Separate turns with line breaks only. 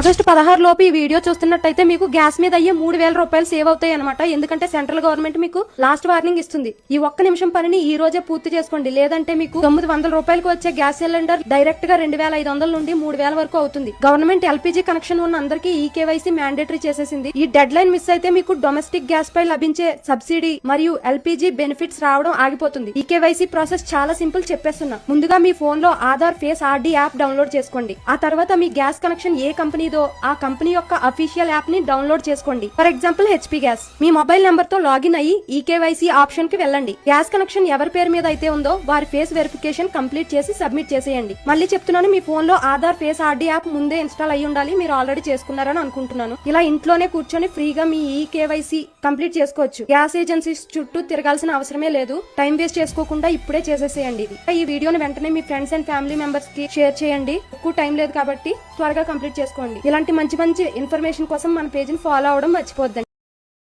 August 16 లోపు ఈ video చూస్తున్నట్టయితే మీకు గ్యాస్ మీద అయ్యే 3000 రూపాయలు సేవ్ అవుతాయి అనమాట. ఎందుకంటే సెంట్రల్ గవర్నమెంట్ మీకు లాస్ట్ వార్నింగ్ ఇస్తుంది. ఈ ఒక్క నిమిషం పనిని ఈ రోజే పూర్తి చేసుకోండి, లేదంటే మీకు 900 రూపాయలకు వచ్చే గ్యాస్ సిలిండర్ డైరెక్ట్ గా 2500 నుండి 3000 వరకు అవుతుంది. గవర్నమెంట్ ఎల్పీజీ కనెక్షన్ ఉన్న అందరికీ ఈ కేవైసీ మ్యాండేటరీ చేసేసింది. ఈ డెడ్ లైన్ మిస్ అయితే మీకు డొమెస్టిక్ గ్యాస్ పై లభించే సబ్సిడీ మరియు ఎల్పీజీ బెనిఫిట్స్ రావడం ఆగిపోతుంది. ఈ కేవైసీ ప్రాసెస్ చాలా సింపుల్ చెప్పేస్తున్నా. ముందుగా మీ ఫోన్ లో Aadhaar face RD app download చేసుకోండి. ఆ తర్వాత మీ గ్యాస్ కనెక్షన్ ఏ కంపెనీదో ఆ కంపెనీ యొక్క అఫీషియల్ యాప్ ని డౌన్లోడ్ చేసుకోండి. For example HP gas. Me mobile number తో లాగిన్ అయ్యి ఈకేవైసీ ఆప్షన్ కి వెళ్ళండి. గ్యాస్ కనెక్షన్ ఎవరి పేరు మీద అయితే ఉందో వారి ఫేస్ వెరిఫికేషన్ కంప్లీట్ చేసి సబ్మిట్ చేసేయండి. మళ్ళీ చెప్తున్నాను, మీ ఫోన్ లో ఆధార్ ఫేస్ ఆర్డీ యాప్ ముందే ఇన్స్టాల్ అయ్యి ఉండాలి. మీరు ఆల్రెడీ చేసుకున్నారని అనుకుంటున్నాను. ఇలా ఇంట్లోనే కూర్చొని ఫ్రీగా మీ ఈకేవైసీ కంప్లీట్ చేసుకోవచ్చు. గ్యాస్ ఏజెన్సీస్ చుట్టూ తిరగాల్సిన అవసరమే లేదు. టైం వేస్ట్ చేసుకోకుండా ఇప్పుడే చేసేసేయండి. ఈ వీడియోని వెంటనే మీ ఫ్రెండ్స్ అండ్ ఫ్యామిలీ మెంబర్స్ కి షేర్ చేయండి. ఎక్కువ టైం లేదు కాబట్టి త్వరగా కంప్లీట్ చేసుకోండి. ఇలాంటి మంచి మంచి ఇన్ఫర్మేషన్ కోసం మన పేజ్ ని ఫాలో అవడం మర్చిపోద్దండి.